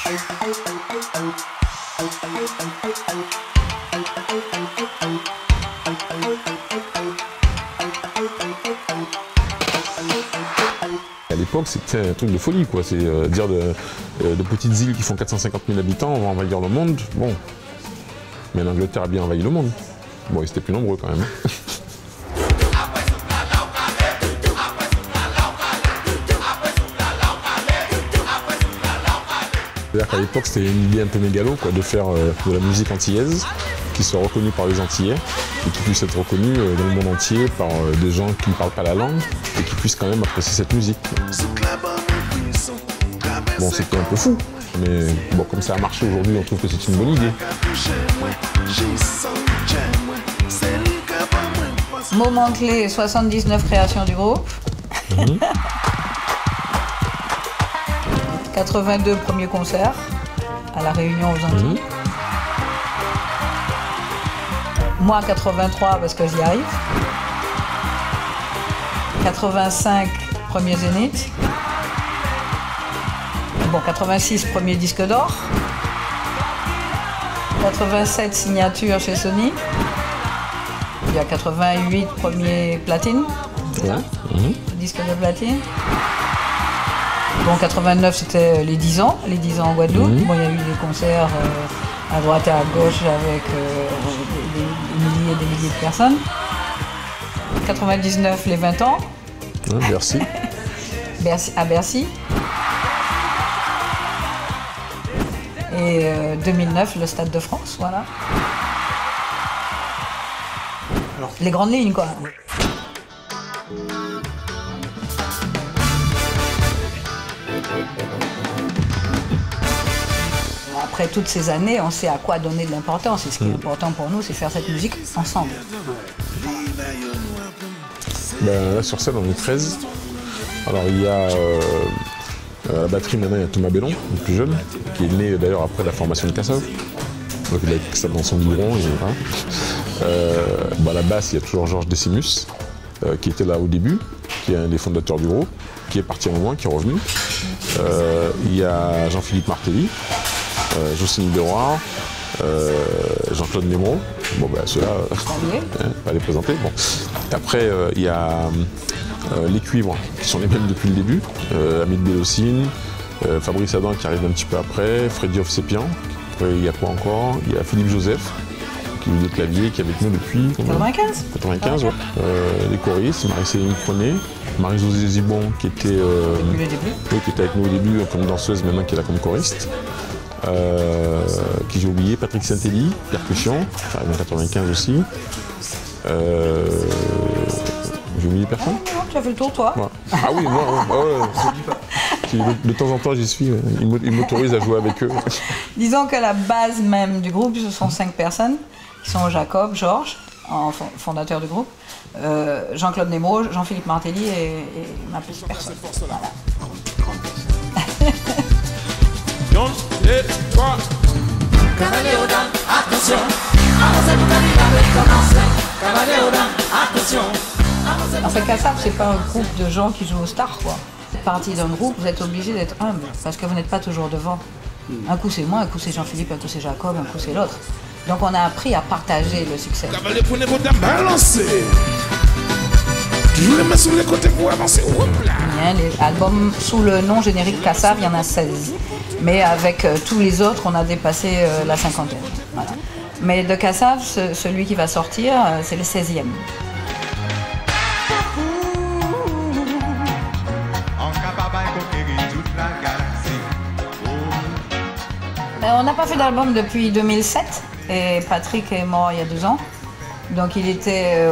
À l'époque, c'était un truc de folie, quoi. C'est dire de petites îles qui font 450 000 habitants, on va envahir le monde. Bon, mais l'Angleterre a bien envahi le monde. Bon, ils étaient plus nombreux quand même. C'est-à-dire qu'à l'époque, c'était une idée un peu mégalo, quoi, de faire de la musique antillaise, qui soit reconnue par les Antillais, et qui puisse être reconnue dans le monde entier par des gens qui ne parlent pas la langue, et qui puissent quand même apprécier cette musique. Bon, c'était un peu fou, mais bon, comme ça a marché aujourd'hui, on trouve que c'est une bonne idée. Moment clé, 79 créations du groupe. 82 premiers concerts à La Réunion aux Antilles. Moi 83 parce que j'y arrive. 85 premiers Zénith. Bon, 86 premier disque d'or. 87 signatures chez Sony. Il y a 88 premiers platines. Disque de platine. Bon, 89 c'était les 10 ans en Guadeloupe. Bon, il y a eu des concerts à droite et à gauche avec des milliers et des milliers de personnes. 99 les 20 ans. Bercy. À Bercy. Et 2009 le Stade de France, voilà. Alors, les grandes lignes, quoi. Après toutes ces années, on sait à quoi donner de l'importance. Et ce qui est important pour nous, c'est faire cette musique ensemble. Ben, là, sur scène, on est 13. Alors, il y a à la batterie, maintenant, il y a Thomas Bellon, le plus jeune, qui est né d'ailleurs après la formation de Kassav. Donc, il a ça dans son biberon. À la basse, il y a toujours Georges Decimus, qui était là au début, qui est un des fondateurs du groupe, qui est parti à un moment, qui est revenu. Il y a Jean-Philippe Martelly, Jocelyne Deroy, Jean-Claude Némro. Bon, ben ceux-là, pas les présenter. Bon. Après, il y a les cuivres, qui sont les mêmes depuis le début. Hamid Bellocine, Fabrice Adam qui arrive un petit peu après, Freddy Ovsepian. Après, il y a quoi encore? Il y a Philippe Joseph, qui joue des claviers, qui est avec nous depuis 95, ouais. Les choristes, Marie-Céline Cronet, Marie-Josée Zibon, qui était, qui était avec nous au début comme danseuse, maintenant qui est là comme choriste. Qui j'ai oublié, Patrick Saint-Élie, percussion, qui arrive en 95 aussi. J'ai oublié personne? Non, tu as fait le tour, toi. Ouais. Ah oui, moi, de temps en temps, j'y suis. Ils m'autorisent à jouer avec eux. Disons que la base même du groupe, ce sont 5 personnes, qui sont Jacob, Georges, fondateur du groupe, Jean-Claude Némro, Jean-Philippe Martelly et ma petite personne. Voilà. En fait, Kassav, c'est pas un groupe de gens qui jouent aux stars, quoi. Partie d'un groupe, vous êtes obligé d'être humble, parce que vous n'êtes pas toujours devant. Un coup c'est moi, un coup c'est Jean-Philippe, un coup c'est Jacob, un coup c'est l'autre. Donc on a appris à partager le succès. Il y a les albums sous le nom générique Kassav, il y en a 16. Mais avec tous les autres, on a dépassé la cinquantaine. Voilà. Mais de Kassav, celui qui va sortir, c'est le 16e. On n'a pas fait d'album depuis 2007 et Patrick est mort il y a 2 ans. Donc il était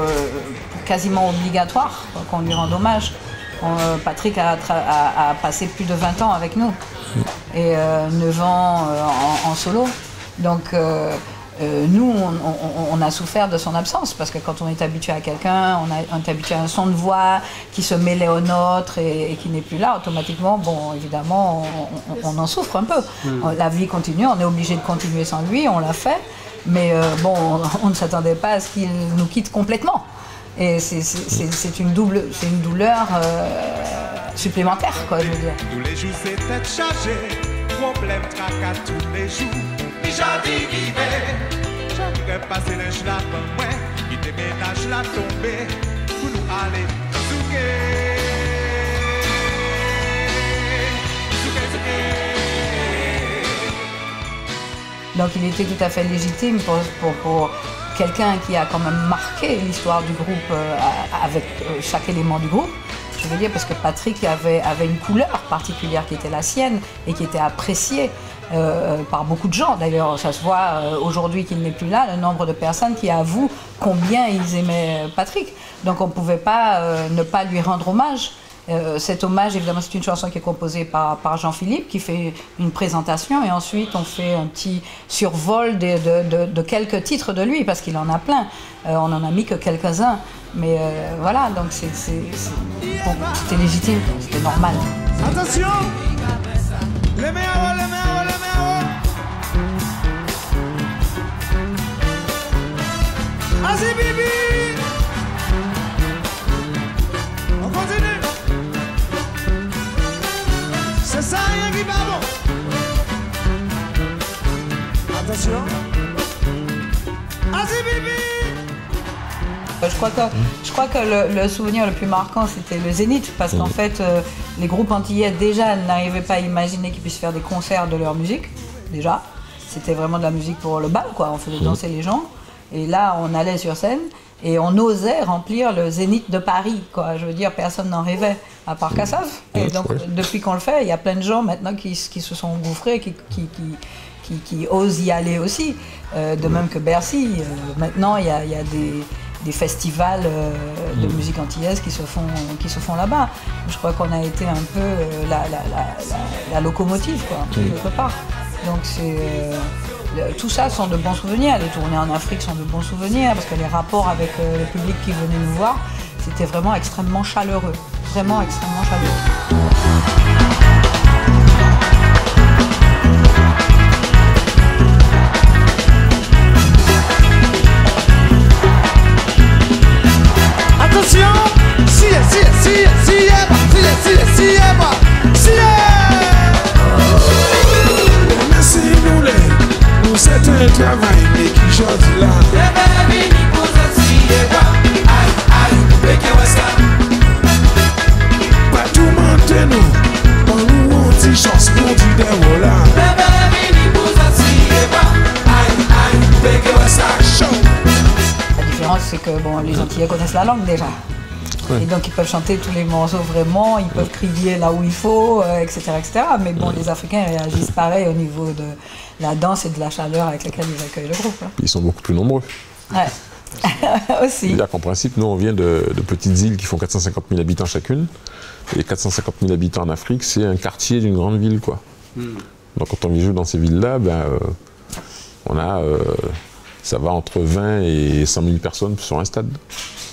quasiment obligatoire qu'on lui rende hommage. Patrick a passé plus de 20 ans avec nous et 9 ans en solo. Donc nous, on a souffert de son absence parce que quand on est habitué à quelqu'un, on est habitué à un son de voix qui se mêlait au nôtre et qui n'est plus là, automatiquement, bon, évidemment, on en souffre un peu. La vie continue, on est obligé de continuer sans lui, on l'a fait, mais bon, on ne s'attendait pas à ce qu'il nous quitte complètement. Et c'est une douleur supplémentaire, quoi, je veux dire. Tous les jours, c'est tête chargée. problème tracas tous les jours. Ni jardin rivé, j'aimerais passer l'âge là pour moi, qui déménage là tomber, pour nous aller souquer. Donc il était tout à fait légitime pour quelqu'un qui a quand même marqué l'histoire du groupe avec chaque élément du groupe. Je veux dire parce que Patrick avait une couleur particulière qui était la sienne et qui était appréciée par beaucoup de gens. D'ailleurs, ça se voit aujourd'hui qu'il n'est plus là, le nombre de personnes qui avouent combien ils aimaient Patrick. Donc on ne pouvait pas ne pas lui rendre hommage. Cet hommage, évidemment, c'est une chanson qui est composée par Jean-Philippe, qui fait une présentation, et ensuite on fait un petit survol de quelques titres de lui, parce qu'il en a plein. On n'en a mis que quelques-uns, mais voilà, donc c'était légitime, c'était normal. Attention, les mains à haut, les mains à haut, les mains à haut. Vas-y, Bibi. On continue. C'est ça, rien qui va bon. Attention. Vas-y, Bibi. Je crois que le souvenir le plus marquant, c'était le Zénith, parce qu'en fait, les groupes antillais, déjà, n'arrivaient pas à imaginer qu'ils puissent faire des concerts de leur musique, déjà. C'était vraiment de la musique pour le bal, quoi. On faisait danser les gens. Et là, on allait sur scène et on osait remplir le Zénith de Paris, quoi. Je veux dire, personne n'en rêvait, à part Kassav. Et donc, depuis qu'on le fait, il y a plein de gens maintenant qui se sont engouffrés, qui osent y aller aussi. De même que Bercy. Maintenant, il y a des festivals de musique antillaise qui se font là-bas. Je crois qu'on a été un peu la locomotive, quoi, quelque part. Donc tout ça sont de bons souvenirs. Les tournées en Afrique sont de bons souvenirs parce que les rapports avec le public qui venait nous voir, c'était vraiment extrêmement chaleureux. Vraiment extrêmement chaleureux. Attention, nous c'est un travail mais qui chante là. Pas tout maintenant, on nous on dit chance pour dire des voilà. La différence c'est que bon, les Antillais connaissent la langue déjà. Ouais. Et donc ils peuvent chanter tous les morceaux vraiment, ils peuvent crier là où il faut, etc., etc. Mais bon, les Africains réagissent pareil au niveau de la danse et de la chaleur avec laquelle ils accueillent le groupe. Hein. Ils sont beaucoup plus nombreux. Ouais, aussi. C'est-à-dire qu'en principe, nous on vient de petites îles qui font 450 000 habitants chacune. Et 450 000 habitants en Afrique, c'est un quartier d'une grande ville, quoi. Donc quand on joue dans ces villes-là, on a, ça va entre 20 et 100 000 personnes sur un stade.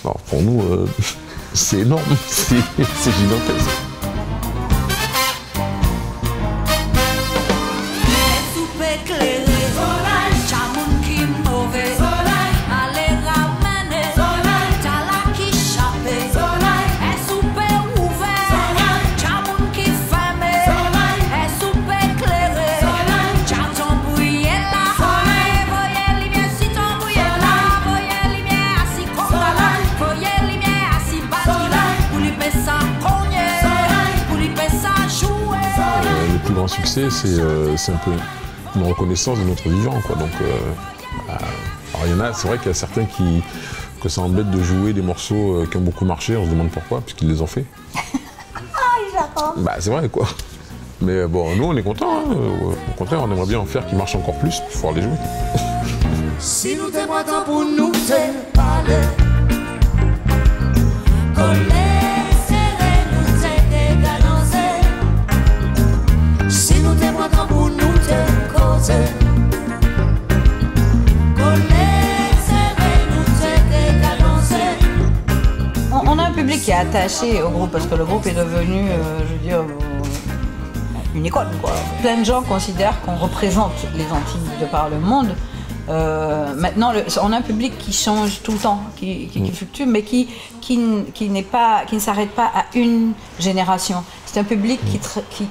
Alors pour nous, c'est énorme, c'est gigantesque. Le grand succès, c'est un peu une reconnaissance de notre vivant, quoi. Donc, alors il y en a, c'est vrai qu'il y a certains que ça embête de jouer des morceaux qui ont beaucoup marché, on se demande pourquoi, puisqu'ils les ont fait. Bah c'est vrai, quoi. Mais bon, nous on est contents, hein. Au contraire, on aimerait bien en faire qui marchent encore plus pour pouvoir les jouer. Si nous t'es pas pour nous te parler. On a un public qui est attaché au groupe parce que le groupe est devenu, je veux dire, une icône, quoi. Plein de gens considèrent qu'on représente les Antilles de par le monde Maintenant, on a un public qui change tout le temps, qui fluctue, mais qui ne s'arrête pas à une génération. C'est un public qui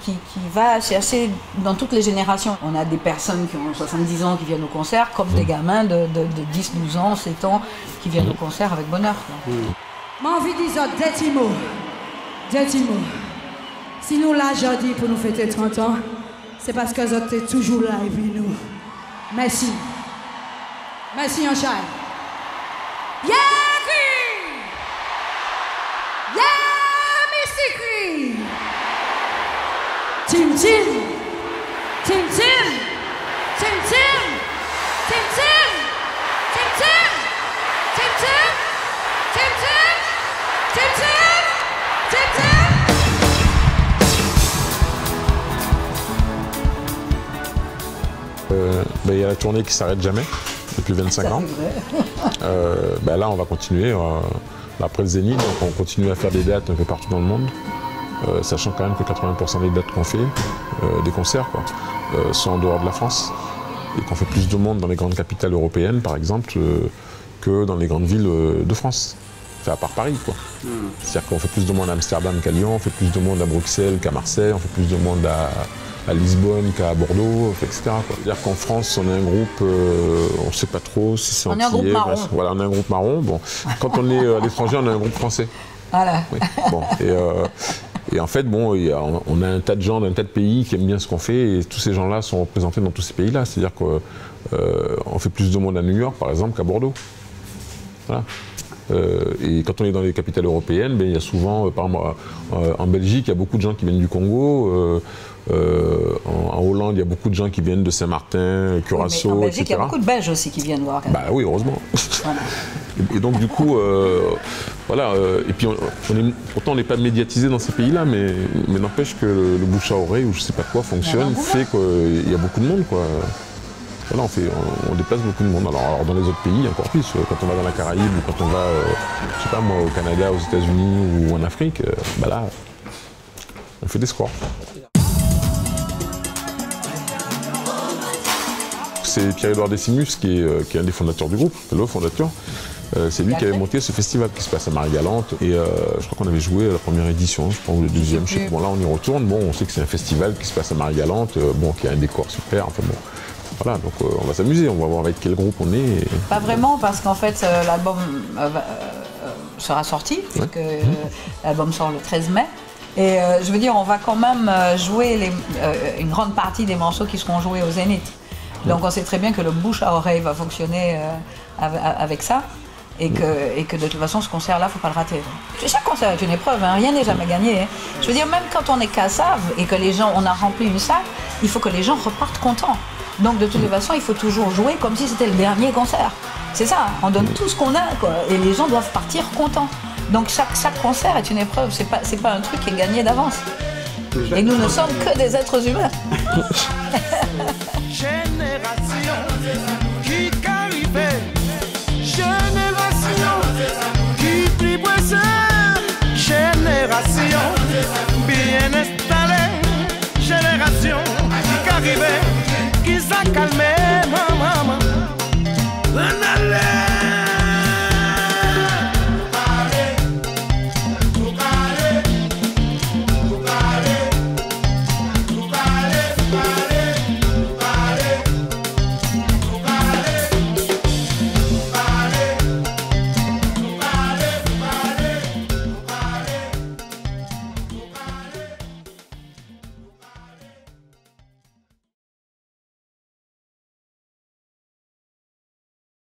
va chercher dans toutes les générations. On a des personnes qui ont 70 ans qui viennent au concert, comme des gamins de 10, 12 ans, 7 ans qui viennent au concert avec bonheur. J'ai envie de dire des petits mots. Si nous là aujourd'hui pour nous fêter 30 ans, c'est parce que vous êtes toujours là et puis nous. Merci. Merci, Anchai. Yeah, Queen! Yeah, Missy Queen! Tim Tim! Tim Tim! Tim Tim! Tim Tim! Tim Tim! Tim Tim! Tim Tim! Tim Tim! Tim Tim! Il y a la tournée qui s'arrête jamais depuis 25 ans. Là, on va continuer. Après le Zénith, donc on continue à faire des dates un peu partout dans le monde, sachant quand même que 80% des dates qu'on fait, des concerts, sont en dehors de la France. Et qu'on fait plus de monde dans les grandes capitales européennes, par exemple, que dans les grandes villes de France. Enfin, à part Paris, quoi. C'est-à-dire qu'on fait plus de monde à Amsterdam qu'à Lyon, on fait plus de monde à Bruxelles qu'à Marseille, on fait plus de monde à Lisbonne qu'à Bordeaux, etc. C'est-à-dire qu'en France, on est un groupe, on ne sait pas trop si c'est antillais. On est un groupe marron. Voilà, on est un groupe marron. Bon, quand on est à l'étranger, on est un groupe français. Voilà. Oui. Bon, et en fait, bon, on a un tas de gens d'un tas de pays qui aiment bien ce qu'on fait, et tous ces gens-là sont représentés dans tous ces pays-là. C'est-à-dire qu'on fait plus de monde à New York, par exemple, qu'à Bordeaux. Voilà. Et quand on est dans les capitales européennes, il y a souvent, par exemple, en Belgique, il y a beaucoup de gens qui viennent du Congo. En Hollande, il y a beaucoup de gens qui viennent de Saint-Martin, Curaçao, en Belgique, etc. il y a beaucoup de Belges aussi qui viennent voir. Oui, heureusement. Voilà. Et donc, du coup, voilà. Et puis, pourtant, on n'est pas médiatisé dans ces pays-là, mais n'empêche que le bouche à oreille ou je sais pas quoi fonctionne, fait qu'il y a beaucoup de monde, quoi. Voilà, on déplace beaucoup de monde. Alors dans les autres pays, encore plus. Quand on va dans la Caraïbe ou quand on va, je sais pas moi, au Canada, aux États-Unis ou en Afrique, là, on fait des scores. C'est Pierre-Édouard Décimus qui est un des fondateurs du groupe, le fondateur. C'est lui qui avait monté ce festival qui se passe à Marie-Galante. Et je crois qu'on avait joué à la première édition, je pense, ou la deuxième. Je sais pas. Bon, là, on y retourne. Bon, on sait que c'est un festival qui se passe à Marie-Galante, qui a un décor super. Enfin bon. Voilà, donc on va s'amuser, on va voir avec quel groupe on est. Pas vraiment, parce qu'en fait, l'album sera sorti, puisque l'album sort le 13 mai. Et je veux dire, on va quand même jouer une grande partie des morceaux qui seront joués au Zénith. Donc on sait très bien que le bouche à oreille va fonctionner avec ça. Et que de toute façon, ce concert-là, il ne faut pas le rater. Chaque concert est une épreuve, hein, rien n'est jamais gagné. Hein. Je veux dire, même quand on est Kassav et que on a rempli une salle, il faut que les gens repartent contents. Donc de toute façon, il faut toujours jouer comme si c'était le dernier concert. C'est ça, on donne tout ce qu'on a, quoi, et les gens doivent partir contents. Donc chaque concert est une épreuve, c'est pas un truc qui est gagné d'avance. Et nous ne sommes que des êtres humains. Génération qui arrivait, génération qui plie pressée, génération bien installée, génération qui arrivait, qui s'est calmée.